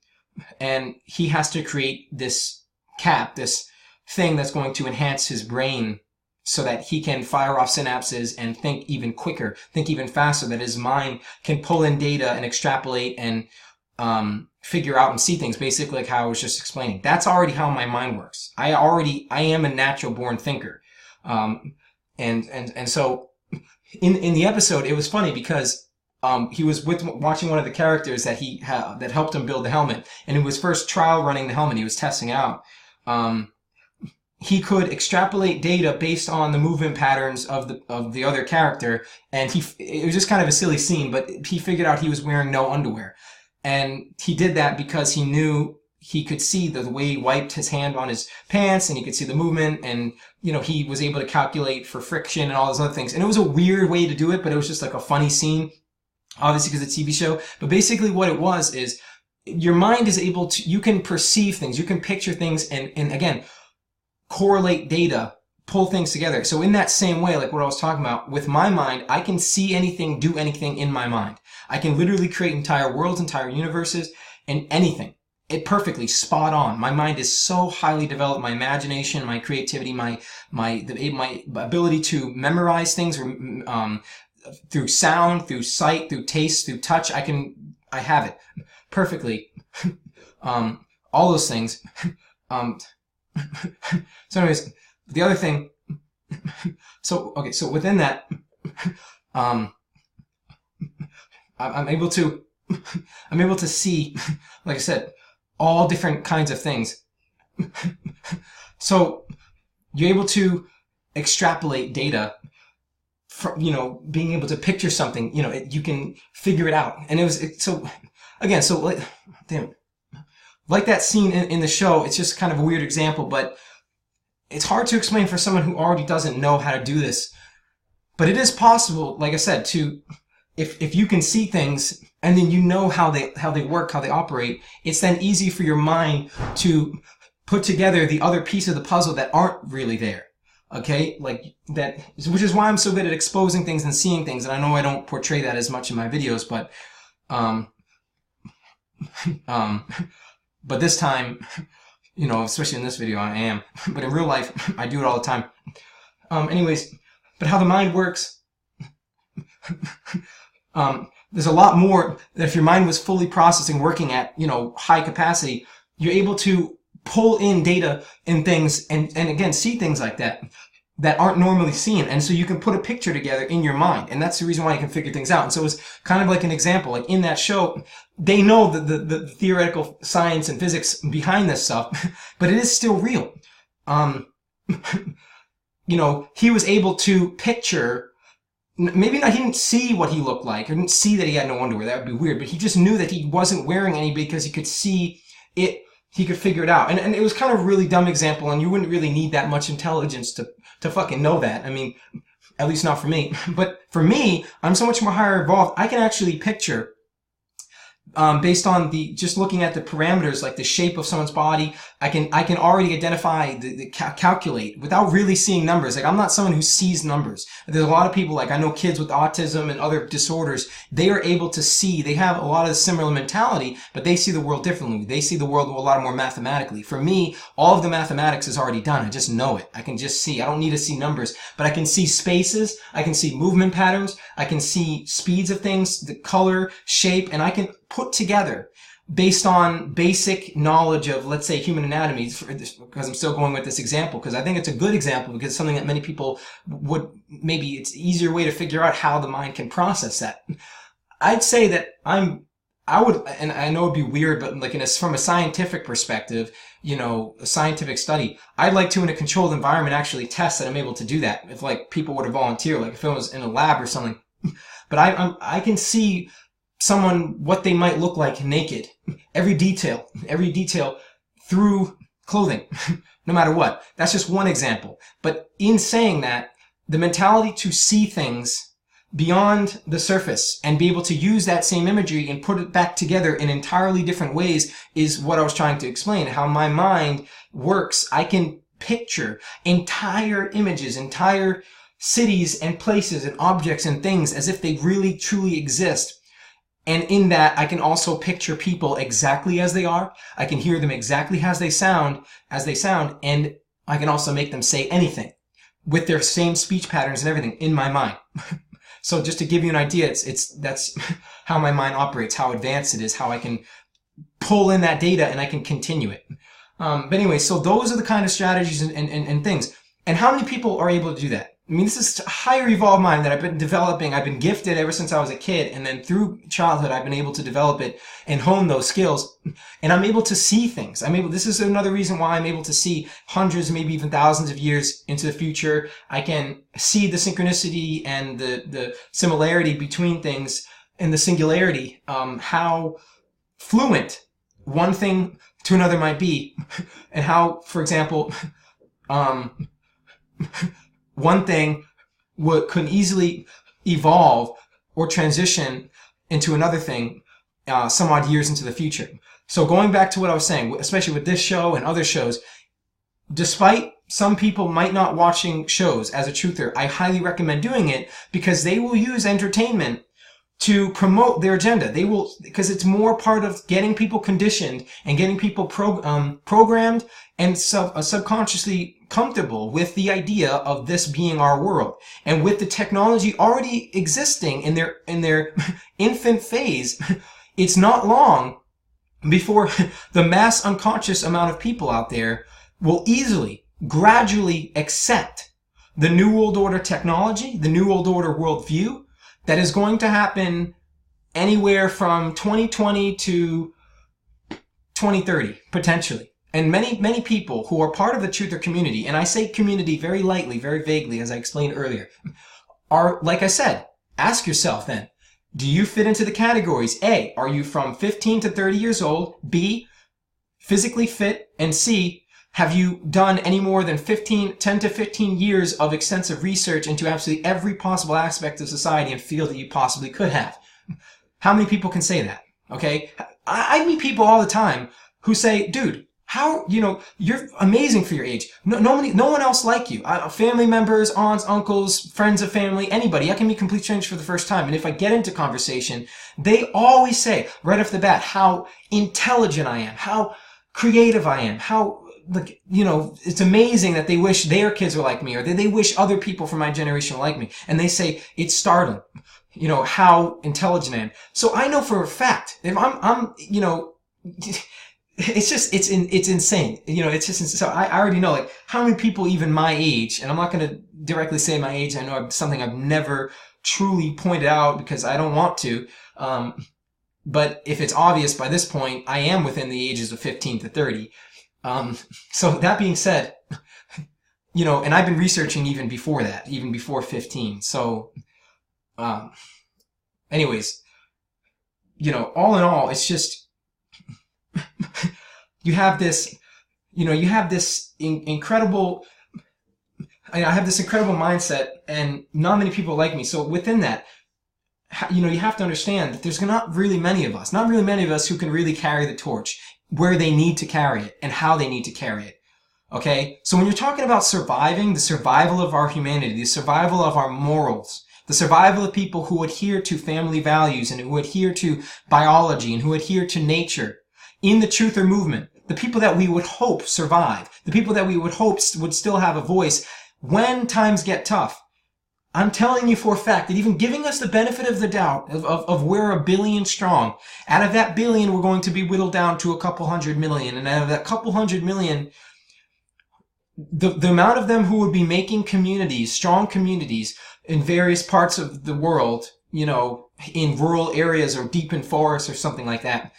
and he has to create this cap, this thing that's going to enhance his brain so that he can fire off synapses and think even quicker, think even faster, that his mind can pull in data and extrapolate and figure out and see things, basically like how I was just explaining. That's already how my mind works. I am a natural born thinker. And so in the episode, it was funny because he was watching one of the characters that that helped him build the helmet, and he was first trial running the helmet. He was testing out. He could extrapolate data based on the movement patterns of the other character, and it was just kind of a silly scene, but he figured out he was wearing no underwear, and he did that because he knew he could see the way he wiped his hand on his pants, and he could see the movement, and he was able to calculate for friction and all those other things. And it was a weird way to do it, but it was just like a funny scene, obviously because it's a TV show. But basically what it was is your mind is able to, you can perceive things, you can picture things, and again, correlate data, pull things together. So in that same way, like what I was talking about, with my mind, I can see anything, do anything in my mind. I can literally create entire worlds, entire universes, and anything. It perfectly, spot on. My mind is so highly developed. My imagination, my creativity, my ability to memorize things, through sound, through sight, through taste, through touch. I have it perfectly. All those things. So anyways, the other thing, so within that, I'm able to see, like I said, all different kinds of things. So you're able to extrapolate data from, being able to picture something, you can figure it out. And like that scene in the show, it's just kind of a weird example, but it's hard to explain for someone who already doesn't know how to do this. But it is possible, like I said, if you can see things and then you know how they work, how they operate, it's then easy for your mind to put together the other piece of the puzzle that aren't really there. Okay? Like that, which is why I'm so good at exposing things and seeing things. And I know I don't portray that as much in my videos, but, but this time, especially in this video, I am. But in real life, I do it all the time. Anyways, but how the mind works, there's a lot more that if your mind was fully processing, working at, high capacity, you're able to pull in data and things and again, see things like that aren't normally seen. And so you can put a picture together in your mind. And that's the reason why you can figure things out. And so it's kind of like an example, like in that show, they know the theoretical science and physics behind this stuff, but it is still real. He was able to picture, maybe not, he didn't see what he looked like, or didn't see that he had no underwear. That would be weird, but he just knew that he wasn't wearing any because he could see it, he could figure it out. And it was kind of a really dumb example, and you wouldn't really need that much intelligence to fucking know that. I mean, at least not for me. But for me, I'm so much more higher evolved, I can actually picture, based on just looking at the parameters, like the shape of someone's body, I can already identify calculate without really seeing numbers. Like, I'm not someone who sees numbers. There's a lot of people, like I know kids with autism and other disorders, they are able to see, they have a lot of similar mentality, but they see the world differently. They see the world a lot more mathematically. For me, all of the mathematics is already done. I just know it. I can just see. I don't need to see numbers, but I can see spaces. I can see movement patterns. I can see speeds of things, the color, shape, and I can put together based on basic knowledge of, let's say, human anatomy, because I'm still going with this example, because I think it's a good example, because it's something that many people maybe it's an easier way to figure out how the mind can process that. I'd say that I would, and I know it'd be weird, but like from a scientific perspective, a scientific study, I'd like to, in a controlled environment, actually test that I'm able to do that. If like people were to volunteer, like if it was in a lab or something. But I can see someone, what they might look like naked. Every detail through clothing, no matter what. That's just one example. But in saying that, the mentality to see things beyond the surface and be able to use that same imagery and put it back together in entirely different ways is what I was trying to explain. How my mind works. I can picture entire images, entire cities and places and objects and things as if they really truly exist. And in that, I can also picture people exactly as they are. I can hear them exactly as they sound, and I can also make them say anything with their same speech patterns and everything in my mind. So just to give you an idea, that's how my mind operates, how advanced it is, how I can pull in that data and I can continue it. But anyway, so those are the kind of strategies and things. And how many people are able to do that? I mean, this is a higher evolved mind that I've been developing. I've been gifted ever since I was a kid. And then through childhood, I've been able to develop it and hone those skills. And I'm able to see things. This is another reason why I'm able to see hundreds, maybe even thousands of years into the future. I can see the synchronicity and the similarity between things and the singularity, how fluent one thing to another might be. And how, for example, one thing could easily evolve or transition into another thing some odd years into the future. So going back to what I was saying, especially with this show and other shows, despite some people might not watching shows as a truther, I highly recommend doing it because they will use entertainment to promote their agenda. They will, because it's more part of getting people conditioned and getting people programmed and subconsciously comfortable with the idea of this being our world. And with the technology already existing in their infant phase, it's not long before the mass unconscious amount of people out there will easily, gradually accept the New World Order technology, the New World Order worldview, that is going to happen anywhere from 2020 to 2030, potentially. And many people who are part of the truther community, and I say community very lightly, very vaguely, as I explained earlier, are, like I said, ask yourself then, do you fit into the categories? A, are you from 15 to 30 years old? B, physically fit? And C, have you done any more than 10 to 15 years of extensive research into absolutely every possible aspect of society and field that you possibly could have? How many people can say that? Okay? I meet people all the time who say, dude, how, you're amazing for your age. No one else like you. Family members, aunts, uncles, friends of family, anybody. I can meet complete strangers for the first time. And if I get into conversation, they always say right off the bat how intelligent I am, how creative I am, how, it's amazing that they wish their kids were like me, or that they wish other people from my generation were like me. And they say, it's startling, how intelligent I am. So I know for a fact, if I'm it's insane. It's just, so I already know, like, how many people even my age, and I'm not going to directly say my age. I know it's something I've never truly pointed out because I don't want to. But if it's obvious by this point, I am within the ages of 15 to 30. So that being said, and I've been researching even before that, even before 15. So, anyways, all in all, it's just, you have this incredible, I have this incredible mindset, and not many people like me. So within that, you have to understand that there's not really many of us who can really carry the torch where they need to carry it and how they need to carry it. Okay? So when you're talking about surviving, the survival of our humanity, the survival of our morals, the survival of people who adhere to family values and who adhere to biology and who adhere to nature in the truther movement, the people that we would hope survive, the people that we would hope would still have a voice when times get tough, I'm telling you for a fact that even giving us the benefit of the doubt of we're 1 billion strong, out of that billion, we're going to be whittled down to a couple 100 million. And out of that couple 100 million, the amount of them who would be making communities, strong communities in various parts of the world, in rural areas or deep in forests or something like that,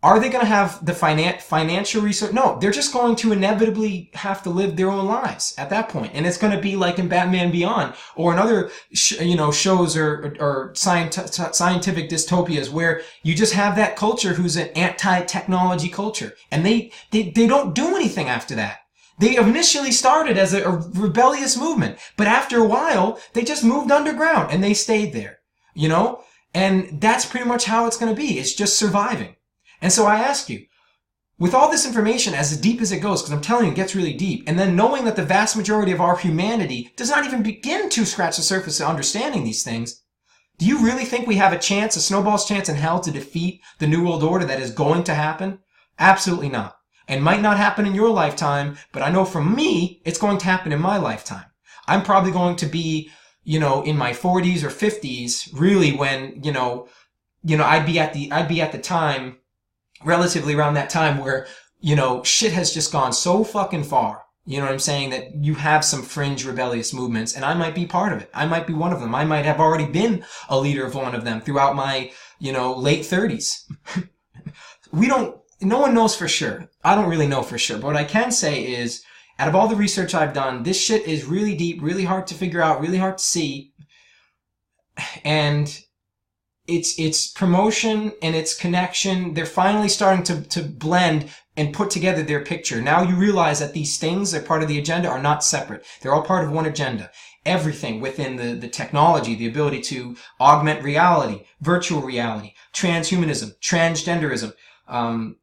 are they going to have the financial resource? No, they're just going to inevitably have to live their own lives at that point. And it's going to be like in Batman Beyond or in other, shows or scientific dystopias where you just have that culture who's an anti-technology culture. And they don't do anything after that. They initially started as a rebellious movement, but after a while, they just moved underground and they stayed there, And that's pretty much how it's going to be. It's just surviving. And so I ask you, with all this information as deep as it goes, because I'm telling you it gets really deep, and then knowing that the vast majority of our humanity does not even begin to scratch the surface of understanding these things, do you really think we have a chance, a snowball's chance in hell to defeat the New World Order that is going to happen? Absolutely not. And might not happen in your lifetime, but I know for me, it's going to happen in my lifetime. I'm probably going to be, in my 40s or 50s, really when, I'd be at the time, relatively around that time where, shit has just gone so fucking far. You know what I'm saying? That you have some fringe rebellious movements, and I might be part of it. I might be one of them. I might have already been a leader of one of them throughout my, late 30s. No one knows for sure. I don't really know for sure. But what I can say is, out of all the research I've done, this shit is really deep, really hard to figure out, really hard to see. And its promotion and its connection, they're finally starting to blend and put together their picture. Now you realize that these things that are part of the agenda are not separate. They're all part of one agenda. Everything within the technology, the ability to augment reality, virtual reality, transhumanism, transgenderism, all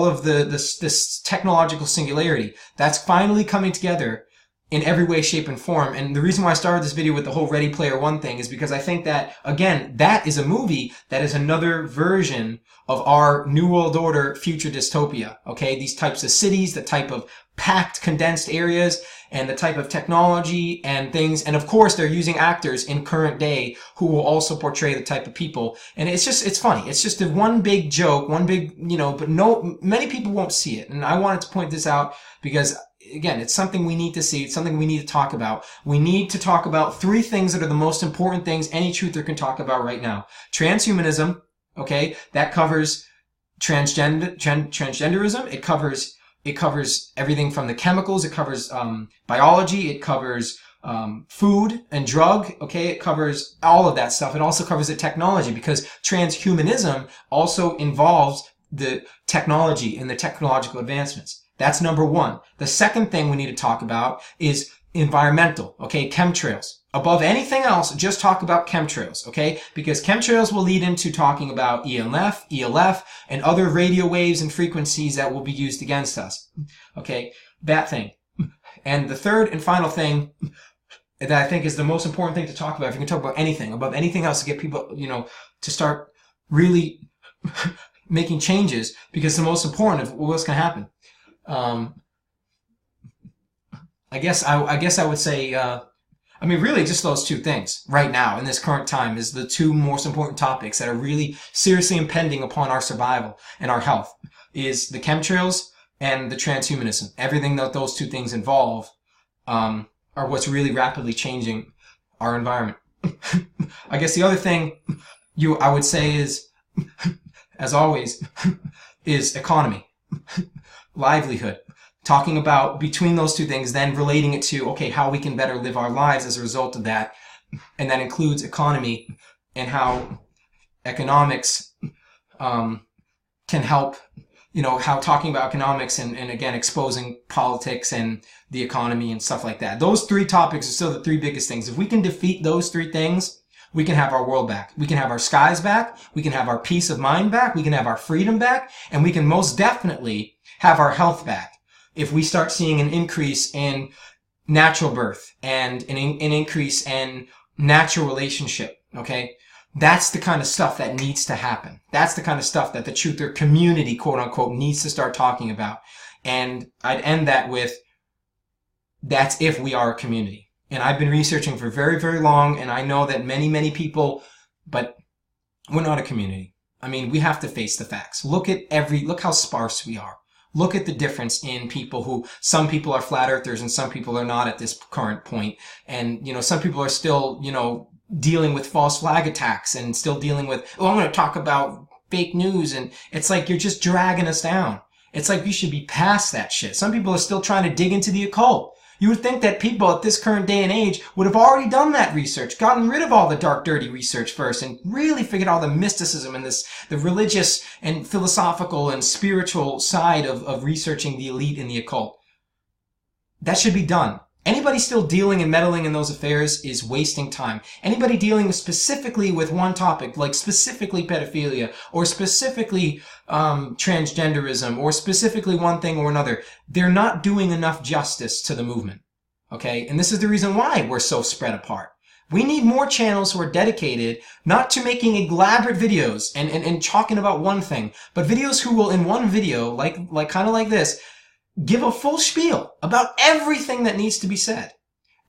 of this technological singularity, that's finally coming together in every way, shape, and form. And the reason why I started this video with the whole Ready Player One thing is because I think that, again, that is a movie that is another version of our New World Order future dystopia. Okay, these types of cities, the type of packed, condensed areas, and the type of technology and things. And of course, they're using actors in current day who will also portray the type of people. And it's funny. It's just a one big joke, one big, but many people won't see it. And I wanted to point this out because, again, it's something we need to see. It's something we need to talk about. We need to talk about three things that are the most important things any truther can talk about right now. Transhumanism, okay? That covers transgenderism. It covers everything from the chemicals. It covers biology. It covers food and drug. Okay, it covers all of that stuff. It also covers the technology because transhumanism also involves the technology and the technological advancements. That's number one. The second thing we need to talk about is environmental. Okay, chemtrails. Above anything else, just talk about chemtrails, okay? Because chemtrails will lead into talking about ELF, and other radio waves and frequencies that will be used against us. Okay, that thing. And the third and final thing that I think is the most important thing to talk about, if you can talk about anything, above anything else to get people, to start really making changes, because the most important of what's going to happen. I guess I would say, really just those two things right now in this current time is the two most important topics that are really seriously impending upon our survival and our health is the chemtrails and the transhumanism. Everything that those two things involve, are what's really rapidly changing our environment. I guess the other thing I would say is, as always, is economy, livelihood. Talking about between those two things, then relating it to, okay, how we can better live our lives as a result of that. And that includes economy and how economics can help, how talking about economics and again, exposing politics and the economy and stuff like that. Those three topics are still the three biggest things. If we can defeat those three things, we can have our world back. We can have our skies back. We can have our peace of mind back. We can have our freedom back. And we can most definitely have our health back. If we start seeing an increase in natural birth and an increase in natural relationship, okay? That's the kind of stuff that needs to happen. That's the kind of stuff that the truther community, quote unquote, needs to start talking about. And I'd end that with, that's if we are a community. And I've been researching for very, very long, and I know that many, many people, but we're not a community. We have to face the facts. Look how sparse we are. Look at the difference in people some people are flat earthers and some people are not at this current point. And, some people are still, dealing with false flag attacks and still dealing with, I'm going to talk about fake news. And it's like, you're just dragging us down. It's like you should be past that shit. Some people are still trying to dig into the occult. You would think that people at this current day and age would have already done that research, gotten rid of all the dark, dirty research first, and really figured out the mysticism and the religious and philosophical and spiritual side of researching the elite and the occult. That should be done. Anybody still dealing and meddling in those affairs is wasting time. Anybody dealing specifically with one topic, like specifically pedophilia, or specifically transgenderism, or specifically one thing or another, they're not doing enough justice to the movement. Okay? And this is the reason why we're so spread apart. We need more channels who are dedicated not to making elaborate videos and talking about one thing, but videos who will, in one video, like kind of like this, give a full spiel about everything that needs to be said.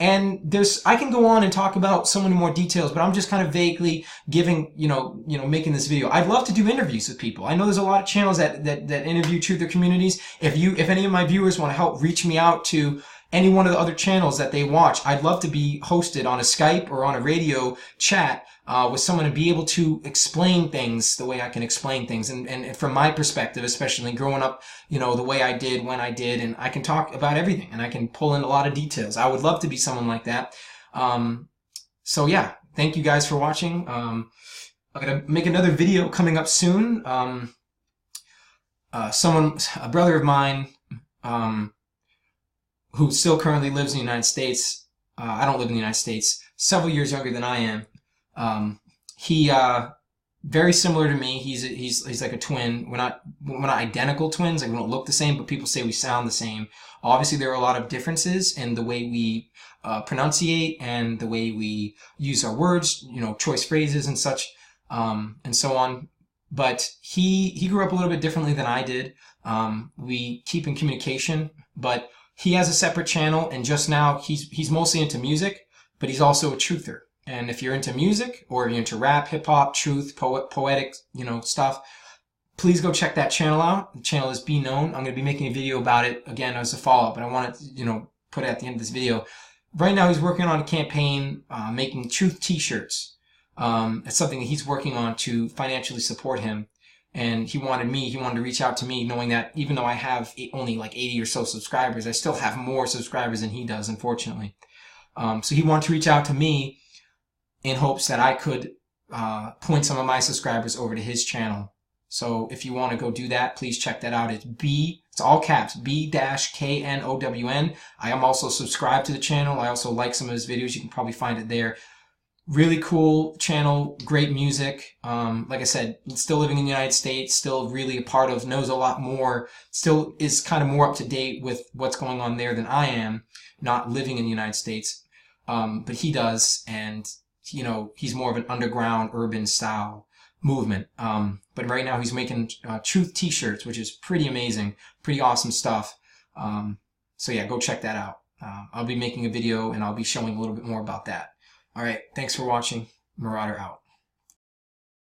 And I can go on and talk about so many more details, but I'm just kind of vaguely giving, making this video. I'd love to do interviews with people. I know there's a lot of channels that interview truther communities. If any of my viewers want to help reach me out to any one of the other channels that they watch, I'd love to be hosted on a Skype or on a radio chat with someone to be able to explain things the way I can explain things. And from my perspective, especially growing up, the way I did, when I did, and I can talk about everything and I can pull in a lot of details. I would love to be someone like that. So yeah, thank you guys for watching. I'm going to make another video coming up soon. A brother of mine, who still currently lives in the United States. I don't live in the United States. Several years younger than I am. He very similar to me. He's like a twin. We're not identical twins. Like we don't look the same, but people say we sound the same. Obviously, there are a lot of differences in the way we pronunciate and the way we use our words. Choice phrases and such, and so on. But he grew up a little bit differently than I did. We keep in communication, but he has a separate channel, and just now he's mostly into music, but he's also a truther. And if you're into music or you're into rap, hip hop, truth, poetic, stuff, please go check that channel out. The channel is Be Known. I'm going to be making a video about it again as a follow-up, but I want to, put it at the end of this video. Right now, he's working on a campaign making truth T-shirts. It's something that he's working on to financially support him. And he wanted to reach out to me, knowing that even though I have only like 80 or so subscribers, I still have more subscribers than he does, unfortunately. So he wanted to reach out to me in hopes that I could point some of my subscribers over to his channel. So if you want to go do that, please check that out. It's all caps, B-KNOWN. I am also subscribed to the channel. I also like some of his videos. You can probably find it there. Really cool channel, great music. Like I said, still living in the United States, still really a part of, knows a lot more, still is kind of more up to date with what's going on there than I am, not living in the United States. But he does, and he's more of an underground urban style movement. But right now he's making truth T-shirts, which is pretty amazing, pretty awesome stuff. So yeah, go check that out. I'll be making a video and I'll be showing a little bit more about that. All right, thanks for watching. Marauder out.